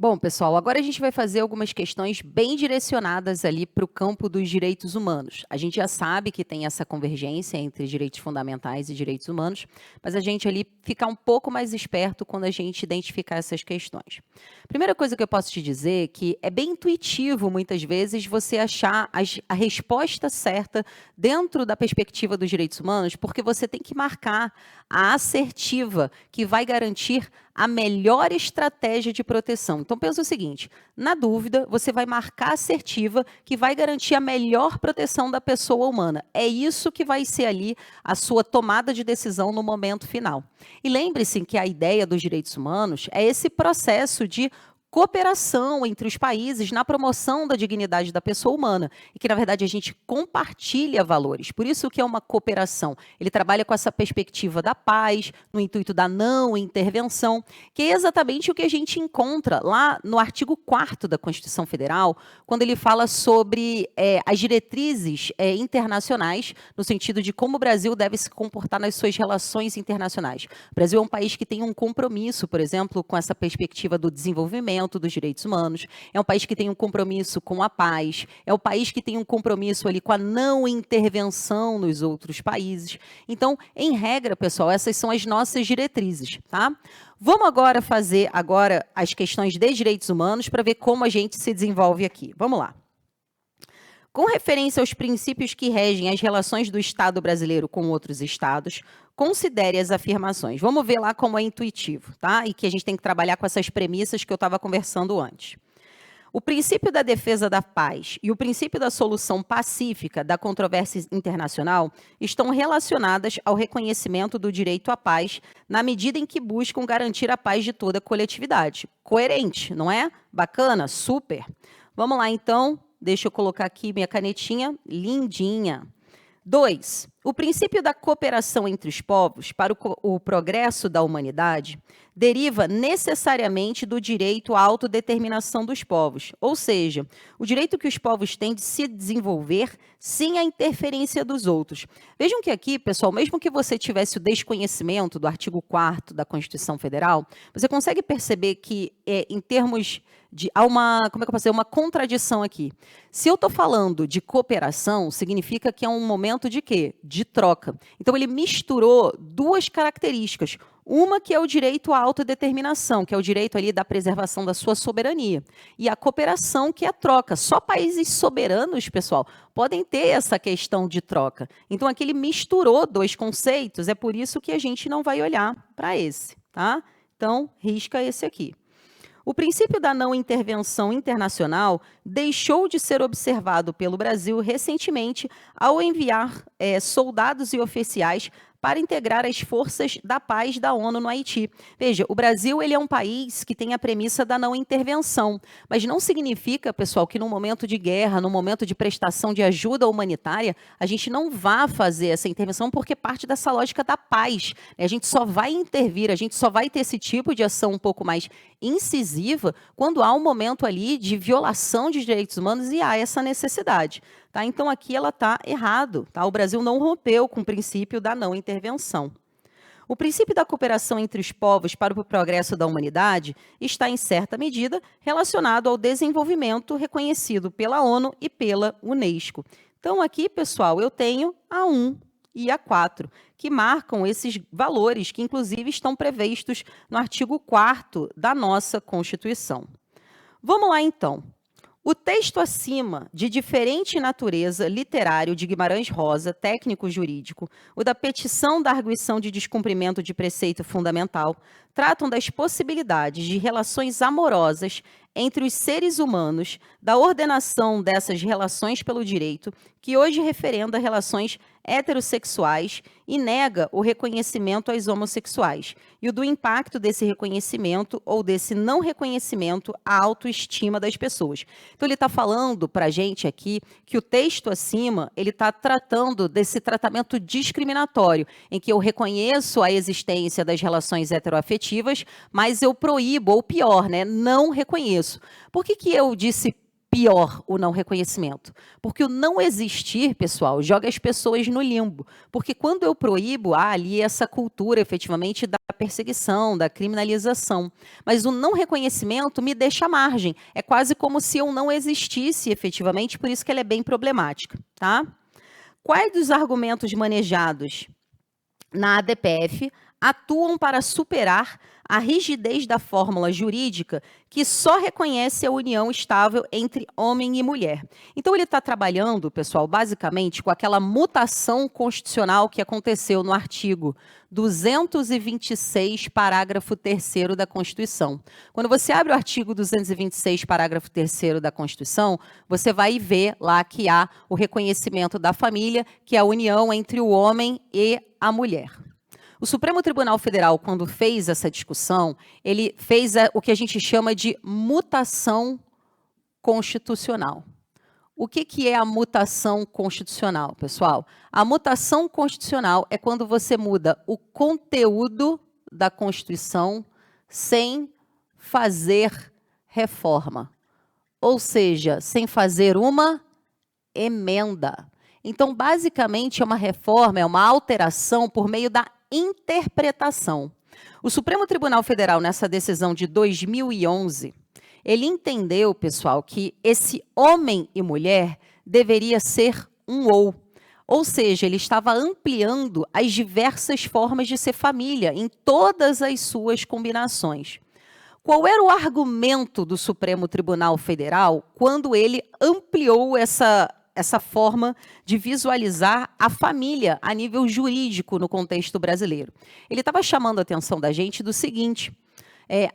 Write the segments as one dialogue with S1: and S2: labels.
S1: Bom, pessoal, agora a gente vai fazer algumas questões bem direcionadas ali para o campo dos direitos humanos. A gente já sabe que tem essa convergência entre direitos fundamentais e direitos humanos, mas a gente ali fica um pouco mais esperto quando a gente identificar essas questões. Primeira coisa que eu posso te dizer é que é bem intuitivo, muitas vezes, você achar a resposta certa dentro da perspectiva dos direitos humanos, porque você tem que marcar a assertiva que vai garantir a melhor estratégia de proteção. Então, pensa o seguinte, na dúvida, você vai marcar a assertiva que vai garantir a melhor proteção da pessoa humana. É isso que vai ser ali a sua tomada de decisão no momento final. E lembre-se que a ideia dos direitos humanos é esse processo de cooperação entre os países na promoção da dignidade da pessoa humana e que, na verdade, a gente compartilha valores. Por isso que é uma cooperação. Ele trabalha com essa perspectiva da paz, no intuito da não intervenção, que é exatamente o que a gente encontra lá no artigo 4º da Constituição Federal, quando ele fala sobre as diretrizes internacionais, no sentido de como o Brasil deve se comportar nas suas relações internacionais. O Brasil é um país que tem um compromisso, por exemplo, com essa perspectiva do desenvolvimento, dos direitos humanos, é um país que tem um compromisso com a paz, é um país que tem um compromisso ali com a não intervenção nos outros países. Então, em regra, pessoal, essas são as nossas diretrizes, tá? Vamos agora fazer as questões de direitos humanos para ver como a gente se desenvolve aqui. Vamos lá. Com referência aos princípios que regem as relações do Estado brasileiro com outros estados, considere as afirmações. Vamos ver lá como é intuitivo, tá? E que a gente tem que trabalhar com essas premissas que eu estava conversando antes. O princípio da defesa da paz e o princípio da solução pacífica da controvérsia internacional estão relacionadas ao reconhecimento do direito à paz na medida em que buscam garantir a paz de toda a coletividade. Coerente, não é? Bacana? Super. Vamos lá, então. Deixa eu colocar aqui minha canetinha lindinha. 2. O princípio da cooperação entre os povos para o progresso da humanidade deriva necessariamente do direito à autodeterminação dos povos, ou seja, o direito que os povos têm de se desenvolver sem a interferência dos outros. Vejam que aqui, pessoal, mesmo que você tivesse o desconhecimento do artigo 4º da Constituição Federal, você consegue perceber que, em termos há uma contradição aqui. Se eu estou falando de cooperação, significa que é um momento de quê? De troca. Então, ele misturou duas características. Uma que é o direito à autodeterminação, que é o direito ali da preservação da sua soberania. E a cooperação, que é a troca. Só países soberanos, pessoal, podem ter essa questão de troca. Então, aqui ele misturou dois conceitos, é por isso que a gente não vai olhar para esse, tá? Então, risca esse aqui. O princípio da não intervenção internacional deixou de ser observado pelo Brasil recentemente ao enviar soldados e oficiais para integrar as forças da paz da ONU no Haiti. Veja, o Brasil ele é um país que tem a premissa da não intervenção, mas não significa, pessoal, que no momento de guerra, no momento de prestação de ajuda humanitária, a gente não vá fazer essa intervenção porque parte dessa lógica da paz. A gente só vai intervir, a gente só vai ter esse tipo de ação um pouco mais incisiva quando há um momento ali de violação de direitos humanos e há essa necessidade. Tá? Então, aqui ela está errado. Tá? O Brasil não rompeu com o princípio da não intervenção. O princípio da cooperação entre os povos para o progresso da humanidade está, em certa medida, relacionado ao desenvolvimento reconhecido pela ONU e pela Unesco. Então, aqui, pessoal, eu tenho a 1 e a 4, que marcam esses valores que, inclusive, estão previstos no artigo 4º da nossa Constituição. Vamos lá, então. O texto acima, de diferente natureza literário de Guimarães Rosa, técnico-jurídico, o da petição da arguição de descumprimento de preceito fundamental, tratam das possibilidades de relações amorosas entre os seres humanos, da ordenação dessas relações pelo direito, que hoje referenda relações heterossexuais e nega o reconhecimento aos homossexuais, e o do impacto desse reconhecimento ou desse não reconhecimento à autoestima das pessoas. Então, ele está falando para a gente aqui que o texto acima, ele está tratando desse tratamento discriminatório, em que eu reconheço a existência das relações heteroafetivas, mas eu proíbo, ou pior, né, não reconheço. Por que eu disse pior o não reconhecimento? Porque o não existir, pessoal, joga as pessoas no limbo. Porque quando eu proíbo, há ali essa cultura, efetivamente, da perseguição, da criminalização. Mas o não reconhecimento me deixa à margem. É quase como se eu não existisse efetivamente, por isso que ela é bem problemática, tá? Quais dos argumentos manejados na ADPF atuam para superar a rigidez da fórmula jurídica que só reconhece a união estável entre homem e mulher? Então, ele está trabalhando, pessoal, basicamente com aquela mutação constitucional que aconteceu no artigo 226, parágrafo 3º da Constituição. Quando você abre o artigo 226, parágrafo 3º da Constituição, você vai ver lá que há o reconhecimento da família, que é a união entre o homem e a mulher. O Supremo Tribunal Federal, quando fez essa discussão, ele fez o que a gente chama de mutação constitucional. O que é a mutação constitucional, pessoal? A mutação constitucional é quando você muda o conteúdo da Constituição sem fazer reforma, ou seja, sem fazer uma emenda. Então, basicamente, é uma reforma, é uma alteração por meio da interpretação. O Supremo Tribunal Federal, nessa decisão de 2011, ele entendeu, pessoal, que esse homem e mulher deveria ser um ou seja, ele estava ampliando as diversas formas de ser família em todas as suas combinações. Qual era o argumento do Supremo Tribunal Federal quando ele ampliou essa forma de visualizar a família a nível jurídico no contexto brasileiro? Ele estava chamando a atenção da gente do seguinte: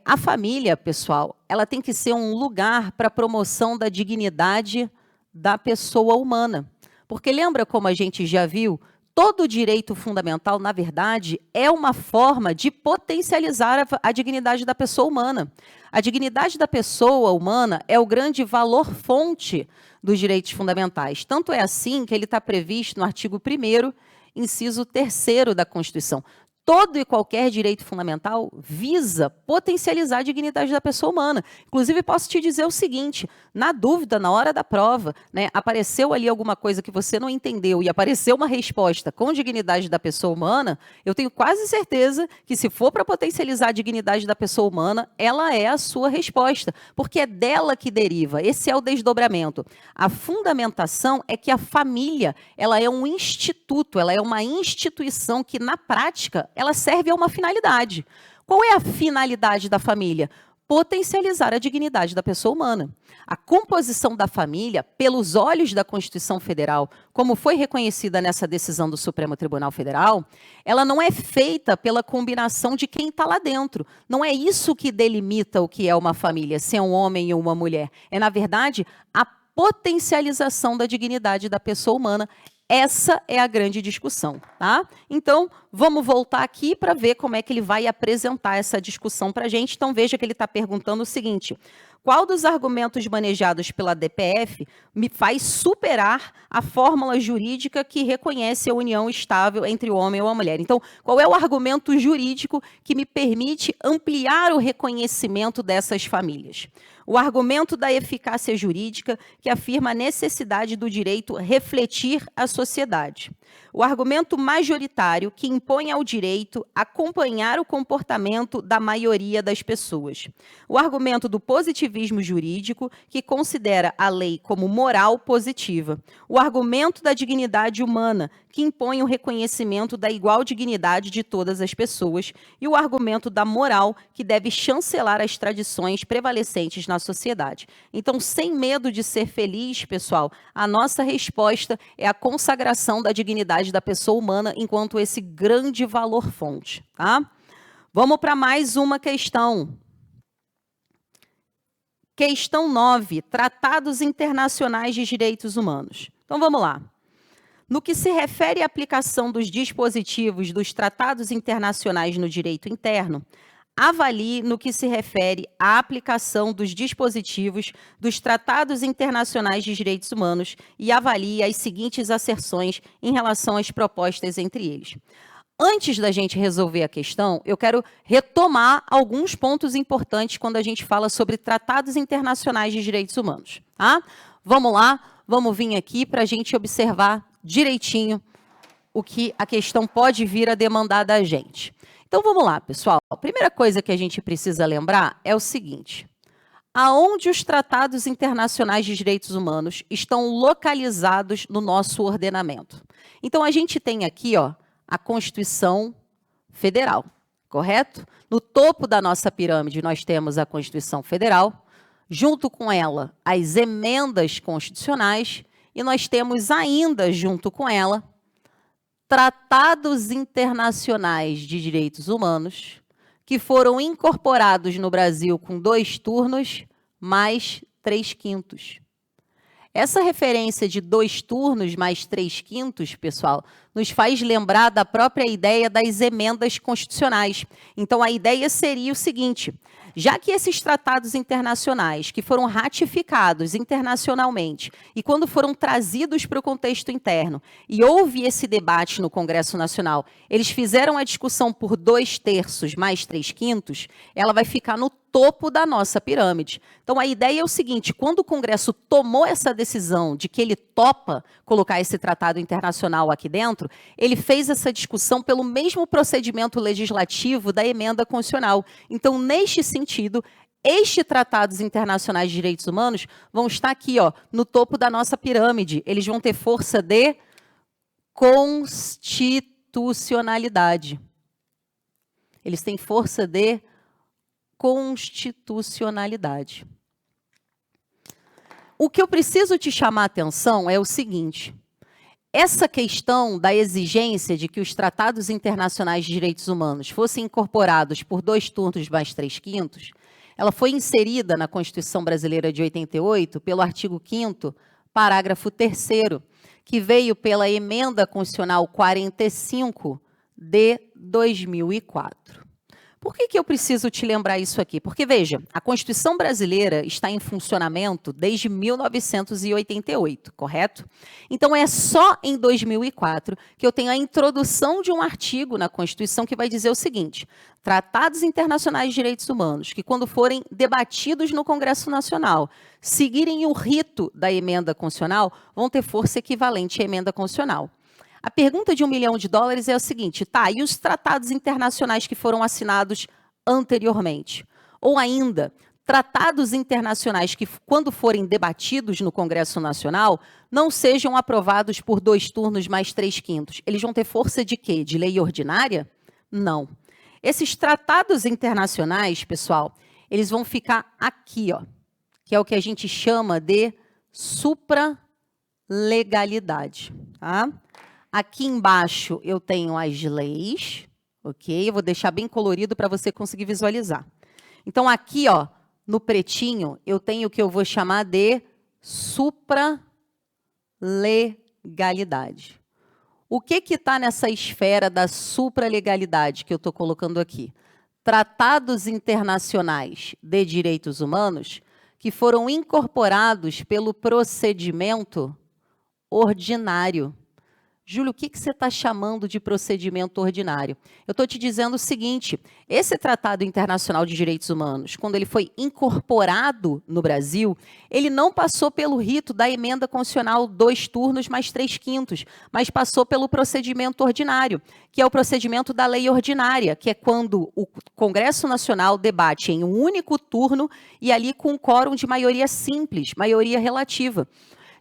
S1: a família, pessoal, ela tem que ser um lugar para a promoção da dignidade da pessoa humana. Porque lembra como a gente já viu, todo direito fundamental, na verdade, é uma forma de potencializar a dignidade da pessoa humana. A dignidade da pessoa humana é o grande valor-fonte dos direitos fundamentais. Tanto é assim que ele está previsto no artigo 1º, inciso 3º da Constituição. Todo e qualquer direito fundamental visa potencializar a dignidade da pessoa humana. Inclusive, posso te dizer o seguinte, na dúvida, na hora da prova, apareceu ali alguma coisa que você não entendeu e apareceu uma resposta com dignidade da pessoa humana, eu tenho quase certeza que, se for para potencializar a dignidade da pessoa humana, ela é a sua resposta, porque é dela que deriva. Esse é o desdobramento. A fundamentação é que a família, ela é um instituto, ela é uma instituição que, na prática, ela serve a uma finalidade. Qual é a finalidade da família? Potencializar a dignidade da pessoa humana. A composição da família, pelos olhos da Constituição Federal, como foi reconhecida nessa decisão do Supremo Tribunal Federal, ela não é feita pela combinação de quem está lá dentro. Não é isso que delimita o que é uma família, se é um homem ou uma mulher. É, na verdade, a potencialização da dignidade da pessoa humana. Essa é a grande discussão, tá? Então, vamos voltar aqui para ver como é que ele vai apresentar essa discussão para a gente. Então, veja que ele está perguntando o seguinte: qual dos argumentos manejados pela DPF me faz superar a fórmula jurídica que reconhece a união estável entre o homem ou a mulher? Então, qual é o argumento jurídico que me permite ampliar o reconhecimento dessas famílias? O argumento da eficácia jurídica, que afirma a necessidade do direito refletir a sociedade. O argumento majoritário, que impõe ao direito acompanhar o comportamento da maioria das pessoas. O argumento do positivismo jurídico, que considera a lei como moral positiva. O argumento da dignidade humana, que impõe o reconhecimento da igual dignidade de todas as pessoas. E o argumento da moral, que deve chancelar as tradições prevalecentes na sociedade. Então, sem medo de ser feliz, pessoal, a nossa resposta é a consagração da dignidade da pessoa humana enquanto esse grande valor-fonte, tá? Vamos para mais uma questão. Questão 9, Tratados Internacionais de Direitos Humanos. Então, vamos lá. No que se refere à aplicação dos dispositivos dos tratados internacionais no direito interno, avalie no que se refere à aplicação dos dispositivos dos tratados internacionais de direitos humanos e avalie as seguintes asserções em relação às propostas entre eles. Antes da gente resolver a questão, eu quero retomar alguns pontos importantes quando a gente fala sobre tratados internacionais de direitos humanos. Tá? Vamos lá, vamos vir aqui para a gente observar direitinho o que a questão pode vir a demandar da gente. Então vamos lá, pessoal. A primeira coisa que a gente precisa lembrar é o seguinte: aonde os tratados internacionais de direitos humanos estão localizados no nosso ordenamento? Então a gente tem aqui, ó, a Constituição Federal, correto? No topo da nossa pirâmide nós temos a Constituição Federal, junto com ela as emendas constitucionais, e nós temos ainda junto com ela tratados internacionais de direitos humanos, que foram incorporados no Brasil com 2 turnos mais 3/5. Essa referência de 2 turnos mais 3/5, pessoal, nos faz lembrar da própria ideia das emendas constitucionais. Então, a ideia seria o seguinte: já que esses tratados internacionais que foram ratificados internacionalmente e quando foram trazidos para o contexto interno e houve esse debate no Congresso Nacional, eles fizeram a discussão por 2/3 mais 3/5, ela vai ficar no topo da nossa pirâmide. Então, a ideia é o seguinte: quando o Congresso tomou essa decisão de que ele topa colocar esse tratado internacional aqui dentro, ele fez essa discussão pelo mesmo procedimento legislativo da emenda constitucional. Então, neste sentido, estes tratados internacionais de direitos humanos vão estar aqui, ó, no topo da nossa pirâmide. Eles vão ter força de constitucionalidade. Eles têm força de constitucionalidade. O que eu preciso te chamar a atenção é o seguinte: essa questão da exigência de que os tratados internacionais de direitos humanos fossem incorporados por 2 turnos mais 3/5, ela foi inserida na Constituição Brasileira de 88 pelo artigo 5º, parágrafo 3º, que veio pela Emenda Constitucional 45 de 2004. Por que eu preciso te lembrar isso aqui? Porque, veja, a Constituição Brasileira está em funcionamento desde 1988, correto? Então, é só em 2004 que eu tenho a introdução de um artigo na Constituição que vai dizer o seguinte: tratados internacionais de direitos humanos, que quando forem debatidos no Congresso Nacional, seguirem o rito da emenda constitucional, vão ter força equivalente à emenda constitucional. A pergunta de $1 milhão é o seguinte: tá, e os tratados internacionais que foram assinados anteriormente? Ou ainda, tratados internacionais que, quando forem debatidos no Congresso Nacional, não sejam aprovados por 2 turnos mais 3/5. Eles vão ter força de quê? De lei ordinária? Não. Esses tratados internacionais, pessoal, eles vão ficar aqui, ó, que é o que a gente chama de supralegalidade, tá? Aqui embaixo eu tenho as leis, ok? Eu vou deixar bem colorido para você conseguir visualizar. Então, aqui, ó, no pretinho, eu tenho o que eu vou chamar de supralegalidade. O que está nessa esfera da supralegalidade que eu estou colocando aqui? Tratados internacionais de direitos humanos que foram incorporados pelo procedimento ordinário. Júlio, o que você está chamando de procedimento ordinário? Eu estou te dizendo o seguinte: esse Tratado Internacional de Direitos Humanos, quando ele foi incorporado no Brasil, ele não passou pelo rito da emenda constitucional 2 turnos mais 3/5, mas passou pelo procedimento ordinário, que é o procedimento da lei ordinária, que é quando o Congresso Nacional debate em um único turno e ali com um quórum de maioria simples, maioria relativa.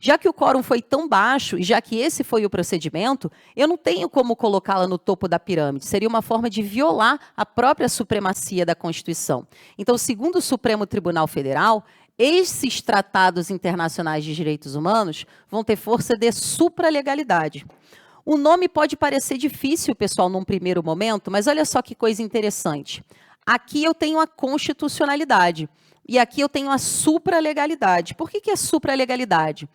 S1: Já que o quórum foi tão baixo, e já que esse foi o procedimento, eu não tenho como colocá-la no topo da pirâmide. Seria uma forma de violar a própria supremacia da Constituição. Então, segundo o Supremo Tribunal Federal, esses tratados internacionais de direitos humanos vão ter força de supralegalidade. O nome pode parecer difícil, pessoal, num primeiro momento, mas olha só que coisa interessante. Aqui eu tenho a constitucionalidade e aqui eu tenho a supralegalidade. Por que é supralegalidade?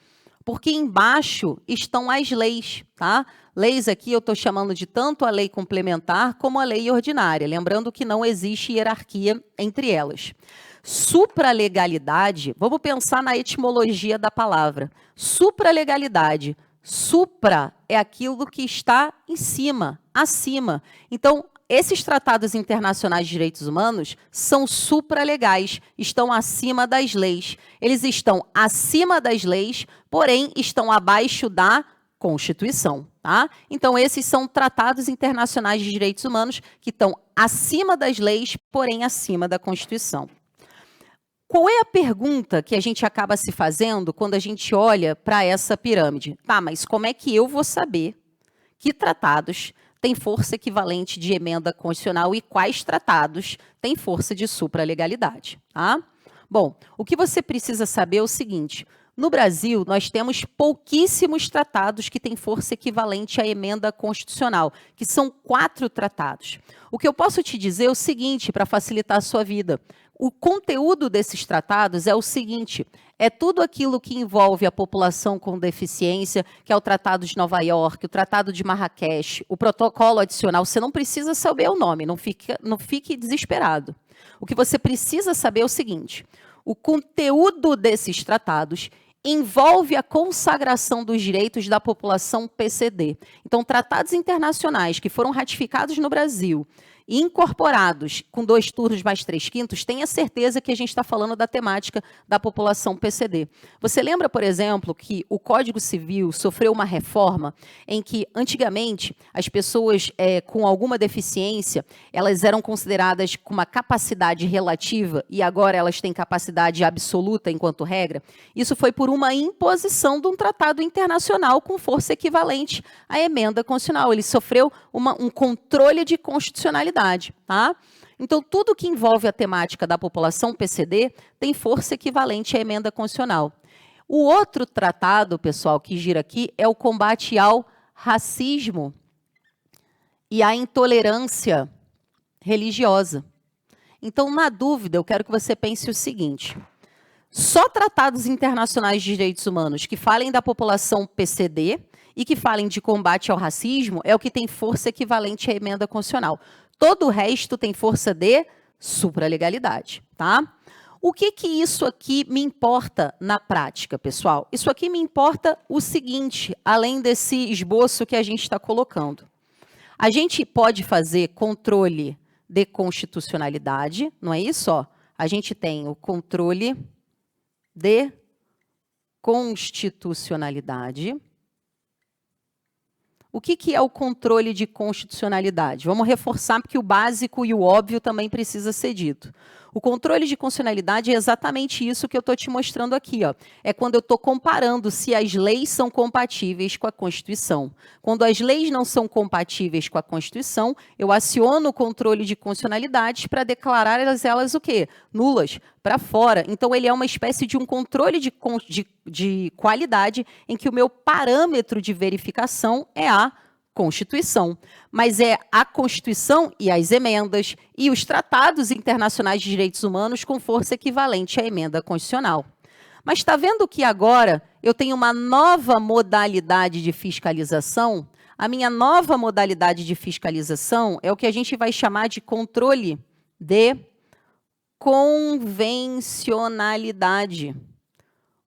S1: Porque embaixo estão as leis, tá? Leis aqui eu estou chamando de tanto a lei complementar como a lei ordinária, lembrando que não existe hierarquia entre elas. Supralegalidade, vamos pensar na etimologia da palavra. Supralegalidade, supra é aquilo que está em cima, acima. Então, esses tratados internacionais de direitos humanos são supralegais, estão acima das leis. Eles estão acima das leis, porém estão abaixo da Constituição. Tá? Então, esses são tratados internacionais de direitos humanos que estão acima das leis, porém acima da Constituição. Qual é a pergunta que a gente acaba se fazendo quando a gente olha para essa pirâmide? Tá, mas como é que eu vou saber que tratados têm força equivalente de emenda constitucional e quais tratados têm força de supralegalidade? Tá? Bom, o que você precisa saber é o seguinte: no Brasil, nós temos pouquíssimos tratados que têm força equivalente à emenda constitucional, que são 4 tratados. O que eu posso te dizer é o seguinte, para facilitar a sua vida. O conteúdo desses tratados é o seguinte: é tudo aquilo que envolve a população com deficiência, que é o Tratado de Nova York, o Tratado de Marrakech, o protocolo adicional. Você não precisa saber o nome, não fique desesperado. O que você precisa saber é o seguinte: o conteúdo desses tratados envolve a consagração dos direitos da população PCD. Então, tratados internacionais que foram ratificados no Brasil e incorporados com 2 turnos mais 3/5, tenha certeza que a gente está falando da temática da população PCD. Você lembra, por exemplo, que o Código Civil sofreu uma reforma em que, antigamente, as pessoas com alguma deficiência, elas eram consideradas com uma capacidade relativa e agora elas têm capacidade absoluta enquanto regra? Isso foi por uma imposição de um tratado internacional com força equivalente à emenda constitucional. Ele sofreu um controle de constitucionalidade. Tá? Então, tudo que envolve a temática da população PCD tem força equivalente à emenda constitucional. O outro tratado, pessoal, que gira aqui é o combate ao racismo e à intolerância religiosa. Então, na dúvida, eu quero que você pense o seguinte: só tratados internacionais de direitos humanos que falem da população PCD e que falem de combate ao racismo é o que tem força equivalente à emenda constitucional. Todo o resto tem força de supralegalidade, tá? O que isso aqui me importa na prática, pessoal? Isso aqui me importa o seguinte, além desse esboço que a gente está colocando. A gente pode fazer controle de constitucionalidade, não é isso? Ó, a gente tem o controle de constitucionalidade. O que é o controle de constitucionalidade? Vamos reforçar, porque o básico e o óbvio também precisa ser dito. O controle de constitucionalidade é exatamente isso que eu estou te mostrando aqui. Ó. É quando eu estou comparando se as leis são compatíveis com a Constituição. Quando as leis não são compatíveis com a Constituição, eu aciono o controle de constitucionalidade para declarar elas o quê? Nulas, para fora. Então, ele é uma espécie de um controle de qualidade em que o meu parâmetro de verificação é a Constituição. Mas é a Constituição e as emendas e os tratados internacionais de direitos humanos com força equivalente à emenda constitucional. Mas está vendo que agora eu tenho uma nova modalidade de fiscalização? A minha nova modalidade de fiscalização é o que a gente vai chamar de controle de convencionalidade.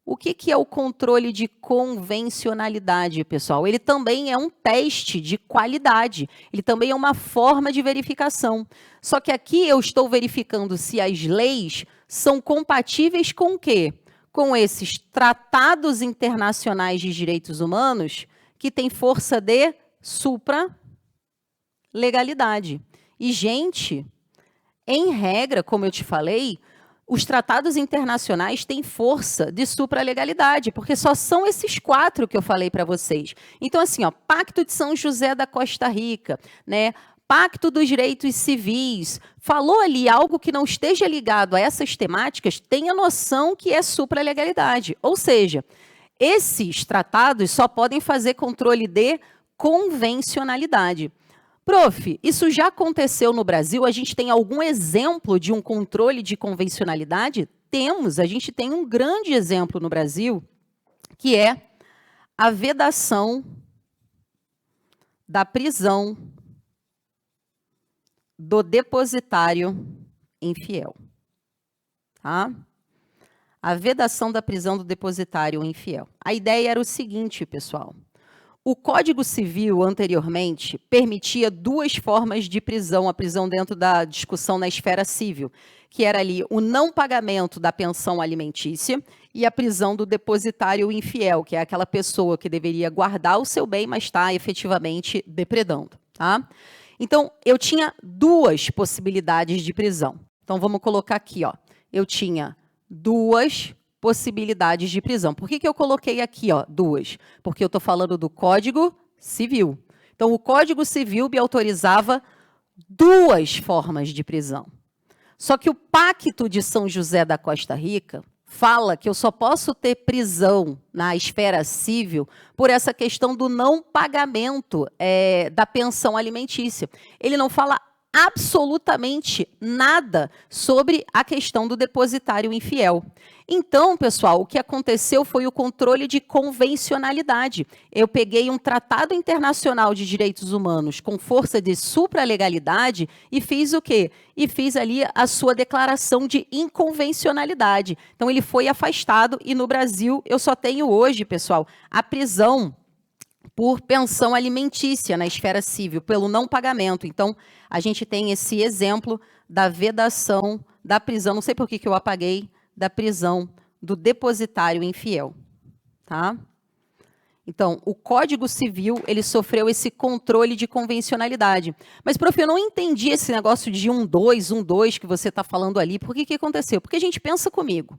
S1: O que é o controle de convencionalidade, pessoal? Ele também é um teste de qualidade. Ele também é uma forma de verificação. Só que aqui eu estou verificando se as leis são compatíveis com o quê? Com esses tratados internacionais de direitos humanos que têm força de supralegalidade. E, gente, em regra, como eu te falei, os tratados internacionais têm força de supralegalidade, porque só são esses 4 que eu falei para vocês. Então, assim, ó, Pacto de São José da Costa Rica, né? Pacto dos Direitos Civis, falou ali algo que não esteja ligado a essas temáticas, tenha noção que é supralegalidade. Ou seja, esses tratados só podem fazer controle de convencionalidade. Prof, isso já aconteceu no Brasil? A gente tem algum exemplo de um controle de convencionalidade? Temos, a gente tem um grande exemplo no Brasil, que é a vedação da prisão do depositário infiel. Tá? A vedação da prisão do depositário infiel. A ideia era o seguinte, pessoal. o Código Civil, anteriormente, permitia duas formas de prisão, a prisão dentro da discussão na esfera civil, que era ali o não pagamento da pensão alimentícia e a prisão do depositário infiel, que é aquela pessoa que deveria guardar o seu bem, mas está efetivamente depredando. Tá? Então, eu tinha duas possibilidades de prisão. Então, vamos colocar aqui, ó. Eu tinha duas possibilidades de prisão. Por que eu coloquei aqui, ó, duas? Porque eu estou falando do Código Civil. Então, o Código Civil me autorizava duas formas de prisão. Só que o Pacto de São José da Costa Rica fala que eu só posso ter prisão na esfera civil por essa questão do não pagamento da pensão alimentícia. Ele não fala absolutamente nada sobre a questão do depositário infiel. Então, pessoal, o que aconteceu foi o controle de convencionalidade. Eu peguei um tratado internacional de direitos humanos com força de supralegalidade e fiz o quê? E fiz ali a sua declaração de inconvencionalidade. Então, ele foi afastado e no Brasil eu só tenho hoje, pessoal, a prisão por pensão alimentícia na esfera civil, pelo não pagamento. Então, a gente tem esse exemplo da vedação da prisão, não sei por que eu apaguei, da prisão do depositário infiel. Tá? Então, o Código Civil, ele sofreu esse controle de convencionalidade. Mas, prof, eu não entendi esse negócio de 1-2 que você está falando ali. Por que aconteceu? Porque a gente pensa comigo.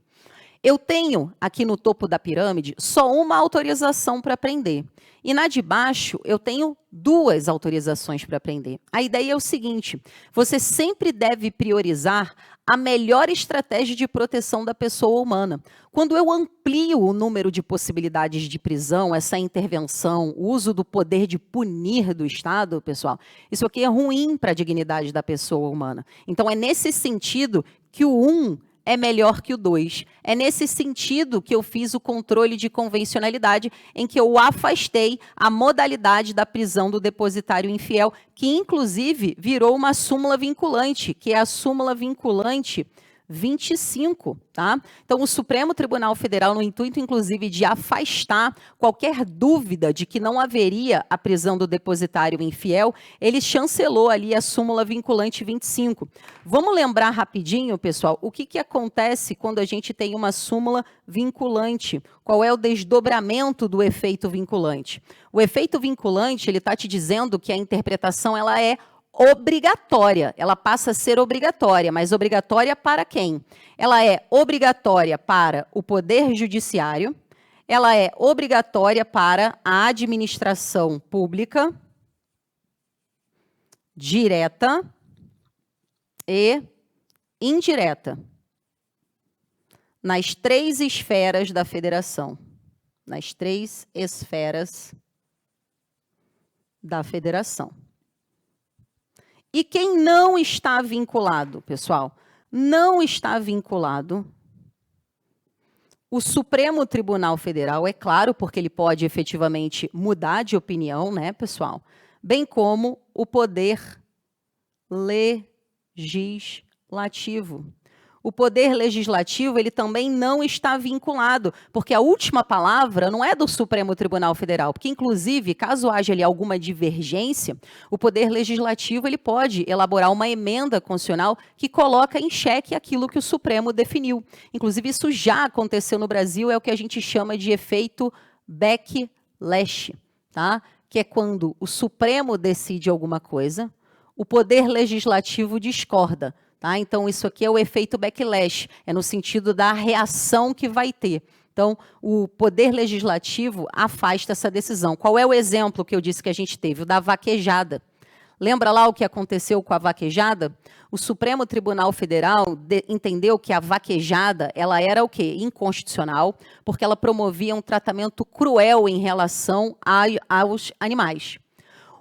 S1: Eu tenho, aqui no topo da pirâmide, só uma autorização para prender. E na de baixo, eu tenho duas autorizações para prender. A ideia é o seguinte, você sempre deve priorizar a melhor estratégia de proteção da pessoa humana. Quando eu amplio o número de possibilidades de prisão, essa intervenção, o uso do poder de punir do Estado, pessoal, isso aqui é ruim para a dignidade da pessoa humana. Então, é nesse sentido que o 1 é melhor que o 2. É nesse sentido que eu fiz o controle de convencionalidade, em que eu afastei a modalidade da prisão do depositário infiel, que inclusive virou uma súmula vinculante, que é a súmula vinculante 25, tá? Então, o Supremo Tribunal Federal, no intuito, inclusive, de afastar qualquer dúvida de que não haveria a prisão do depositário infiel, ele chancelou ali a súmula vinculante 25. Vamos lembrar rapidinho, pessoal, o que acontece quando a gente tem uma súmula vinculante? Qual é o desdobramento do efeito vinculante? O efeito vinculante, ele está te dizendo que a interpretação ela é obrigatória, ela passa a ser obrigatória, mas obrigatória para quem? Ela é obrigatória para o Poder Judiciário, ela é obrigatória para a administração pública, direta e indireta, nas 3 esferas da federação, nas 3 esferas da federação. E quem não está vinculado, pessoal, não está vinculado, o Supremo Tribunal Federal, é claro, porque ele pode efetivamente mudar de opinião, né, pessoal? Bem como o Poder Legislativo. O Poder Legislativo, ele também não está vinculado, porque a última palavra não é do Supremo Tribunal Federal, porque, inclusive, caso haja ali alguma divergência, o Poder Legislativo ele pode elaborar uma emenda constitucional que coloca em xeque aquilo que o Supremo definiu. Inclusive, isso já aconteceu no Brasil, é o que a gente chama de efeito backlash, tá? Que é quando o Supremo decide alguma coisa, o Poder Legislativo discorda. Tá? Então, isso aqui é o efeito backlash, é no sentido da reação que vai ter. Então, o Poder Legislativo afasta essa decisão. Qual é o exemplo que eu disse que a gente teve? O da vaquejada. Lembra lá o que aconteceu com a vaquejada? O Supremo Tribunal Federal entendeu que a vaquejada ela era o quê? Inconstitucional, porque ela promovia um tratamento cruel em relação aos animais.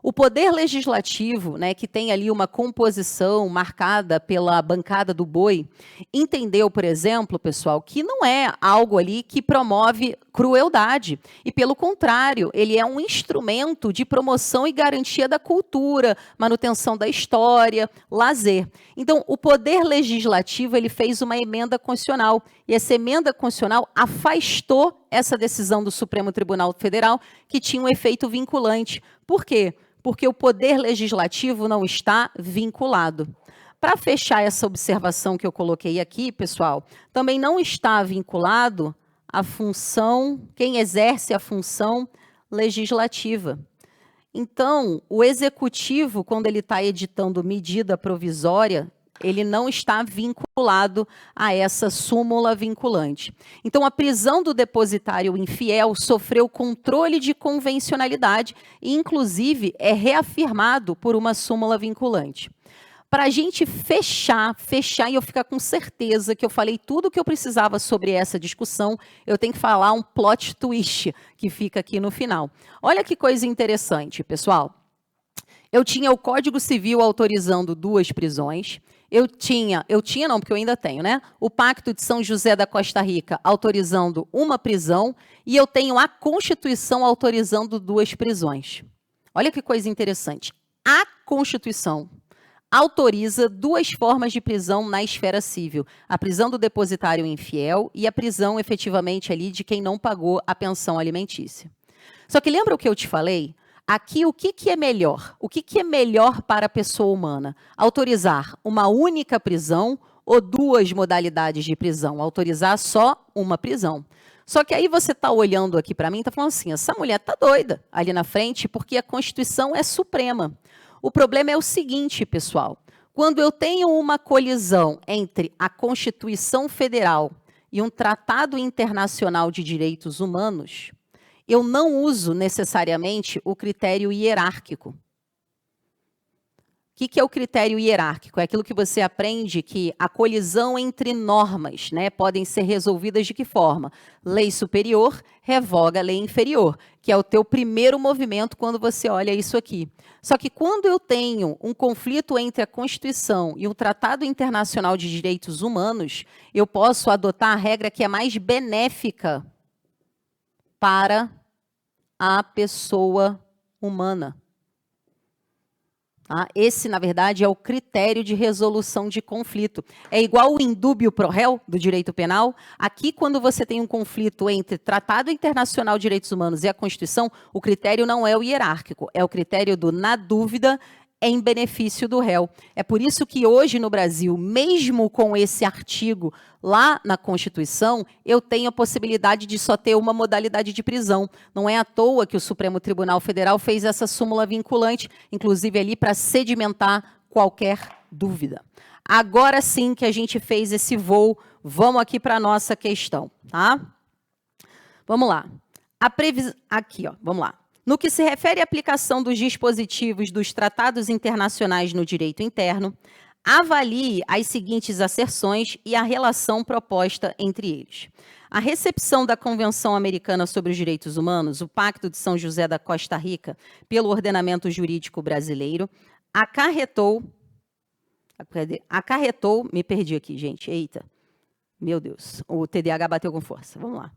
S1: O Poder Legislativo, né, que tem ali uma composição marcada pela bancada do boi, entendeu, por exemplo, pessoal, que não é algo ali que promove crueldade. E, pelo contrário, ele é um instrumento de promoção e garantia da cultura, manutenção da história, lazer. Então, o Poder Legislativo ele fez uma emenda constitucional, e essa emenda constitucional afastou essa decisão do Supremo Tribunal Federal, que tinha um efeito vinculante. Por quê? Porque o Poder Legislativo não está vinculado. Para fechar essa observação que eu coloquei aqui, pessoal, também não está vinculado a função, quem exerce a função legislativa. Então, o executivo, quando ele está editando medida provisória, ele não está vinculado a essa súmula vinculante. Então, a prisão do depositário infiel sofreu controle de convencionalidade e, inclusive, é reafirmado por uma súmula vinculante. Para a gente fechar e eu ficar com certeza que eu falei tudo o que eu precisava sobre essa discussão, eu tenho que falar um plot twist que fica aqui no final. Olha que coisa interessante, pessoal. Eu tinha o Código Civil autorizando 2 prisões, eu tinha não, porque eu ainda tenho, né? O Pacto de São José da Costa Rica autorizando 1 prisão e eu tenho a Constituição autorizando 2 prisões. Olha que coisa interessante. A Constituição autoriza 2 formas de prisão na esfera civil. A prisão do depositário infiel e a prisão, efetivamente, ali de quem não pagou a pensão alimentícia. Só que lembra o que eu te falei? Aqui, o que é melhor? O que é melhor para a pessoa humana? Autorizar uma única prisão ou 2 modalidades de prisão? Autorizar só uma prisão. Só que aí você está olhando aqui para mim e está falando assim, essa mulher está doida ali na frente porque a Constituição é suprema. O problema é o seguinte, pessoal, quando eu tenho uma colisão entre a Constituição Federal e um tratado internacional de direitos humanos, eu não uso necessariamente o critério hierárquico. O que é o critério hierárquico? É aquilo que você aprende que a colisão entre normas, né, podem ser resolvidas de que forma? Lei superior revoga a lei inferior, que é o teu primeiro movimento quando você olha isso aqui. Só que quando eu tenho um conflito entre a Constituição e o Tratado Internacional de Direitos Humanos, eu posso adotar a regra que é mais benéfica para a pessoa humana. Esse, na verdade, é o critério de resolução de conflito. É igual o indúbio pro réu do direito penal. Aqui, quando você tem um conflito entre Tratado Internacional de Direitos Humanos e a Constituição, o critério não é o hierárquico, é o critério do na dúvida em benefício do réu. É por isso que hoje no Brasil, mesmo com esse artigo lá na Constituição, eu tenho a possibilidade de só ter uma modalidade de prisão. Não é à toa que o Supremo Tribunal Federal fez essa súmula vinculante, inclusive ali para sedimentar qualquer dúvida. Agora sim que a gente fez esse voo, vamos aqui para a nossa questão, tá? Vamos lá. Aqui, ó, vamos lá. No que se refere à aplicação dos dispositivos dos tratados internacionais no direito interno, avalie as seguintes asserções e a relação proposta entre eles. A recepção da Convenção Americana sobre os Direitos Humanos, o Pacto de São José da Costa Rica, pelo ordenamento jurídico brasileiro, acarretou, me perdi aqui, gente, eita, meu Deus, o TDAH bateu com força, vamos lá.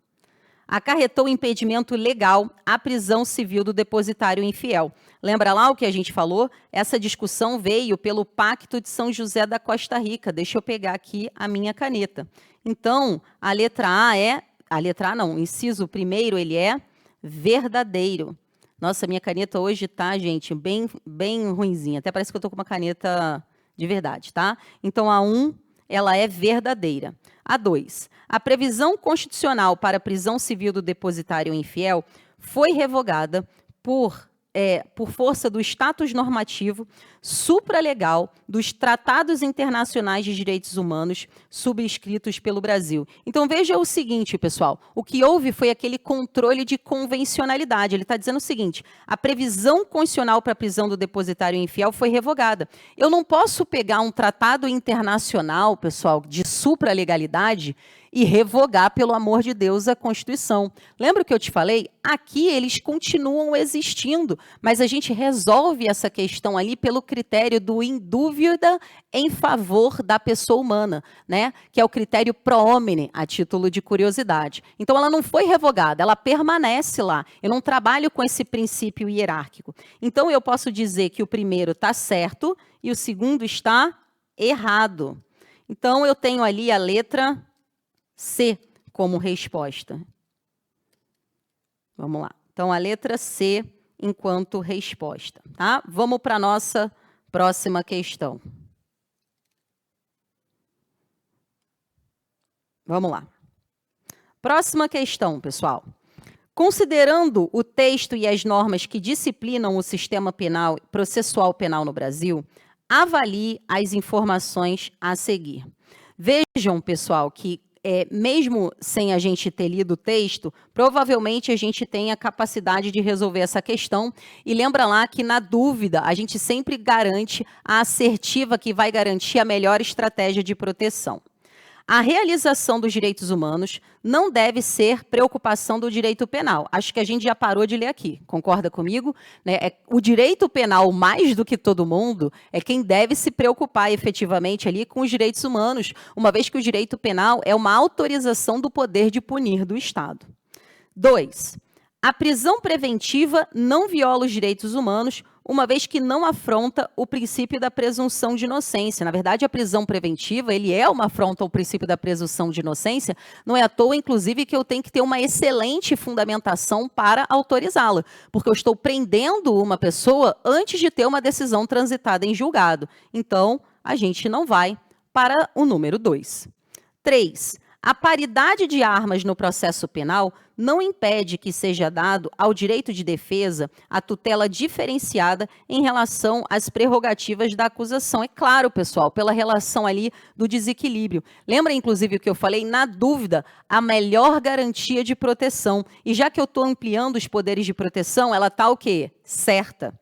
S1: Acarretou impedimento legal à prisão civil do depositário infiel. Lembra lá o que a gente falou? Essa discussão veio pelo Pacto de São José da Costa Rica. Deixa eu pegar aqui a minha caneta. Então, a letra A é... A letra A não, inciso primeiro, ele é verdadeiro. Nossa, minha caneta hoje tá, gente, bem ruinzinha. Até parece que eu tô com uma caneta de verdade, tá? Então, a 1, ela é verdadeira. A 2, a previsão constitucional para a prisão civil do depositário infiel foi revogada por força do status normativo supralegal dos tratados internacionais de direitos humanos subscritos pelo Brasil. Então, veja o seguinte, pessoal, o que houve foi aquele controle de convencionalidade. Ele está dizendo o seguinte, a previsão constitucional para a prisão do depositário infiel foi revogada. Eu não posso pegar um tratado internacional, pessoal, de supralegalidade e revogar, pelo amor de Deus, a Constituição. Lembra o que eu te falei? Aqui eles continuam existindo, mas a gente resolve essa questão ali pelo critério do em dúvida em favor da pessoa humana, né? Que é o critério pro homine, a título de curiosidade. Então, ela não foi revogada, ela permanece lá. Eu não trabalho com esse princípio hierárquico. Então, eu posso dizer que o primeiro está certo e o segundo está errado. Então, eu tenho ali a letra C como resposta. Vamos lá. Então, a letra C enquanto resposta, tá? Vamos para a nossa próxima questão. Vamos lá. Próxima questão, pessoal. Considerando o texto e as normas que disciplinam o sistema penal, processual penal no Brasil, avalie as informações a seguir. Vejam, pessoal, que mesmo sem a gente ter lido o texto, provavelmente a gente tem a capacidade de resolver essa questão. E lembra lá que, na dúvida, a gente sempre garante a assertiva que vai garantir a melhor estratégia de proteção. A realização dos direitos humanos não deve ser preocupação do direito penal. Acho que a gente já parou de ler aqui, concorda comigo? Né? O direito penal, mais do que todo mundo, é quem deve se preocupar efetivamente ali com os direitos humanos, uma vez que o direito penal é uma autorização do poder de punir do Estado. 2. A prisão preventiva não viola os direitos humanos, uma vez que não afronta o princípio da presunção de inocência. Na verdade, a prisão preventiva, ele é uma afronta ao princípio da presunção de inocência, não é à toa, inclusive, que eu tenho que ter uma excelente fundamentação para autorizá-la, porque eu estou prendendo uma pessoa antes de ter uma decisão transitada em julgado. Então, a gente não vai para o número 2. 3. A paridade de armas no processo penal não impede que seja dado ao direito de defesa a tutela diferenciada em relação às prerrogativas da acusação. É claro, pessoal, pela relação ali do desequilíbrio. Lembra, inclusive, o que eu falei? Na dúvida, a melhor garantia de proteção. E já que eu estou ampliando os poderes de proteção, ela está o quê? Certa.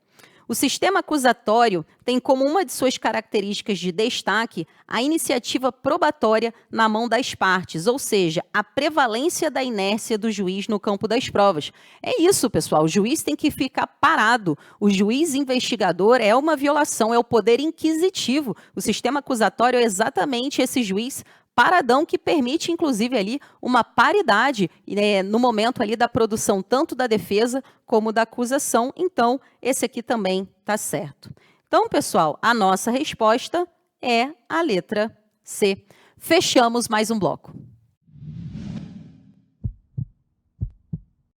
S1: O sistema acusatório tem como uma de suas características de destaque a iniciativa probatória na mão das partes, ou seja, a prevalência da inércia do juiz no campo das provas. É isso, pessoal, o juiz tem que ficar parado. O juiz investigador é uma violação, é o poder inquisitivo. O sistema acusatório é exatamente esse juiz paradão que permite, inclusive, ali uma paridade no momento ali da produção tanto da defesa como da acusação. Então, esse aqui também está certo. Então, pessoal, a nossa resposta é a letra C. Fechamos mais um bloco.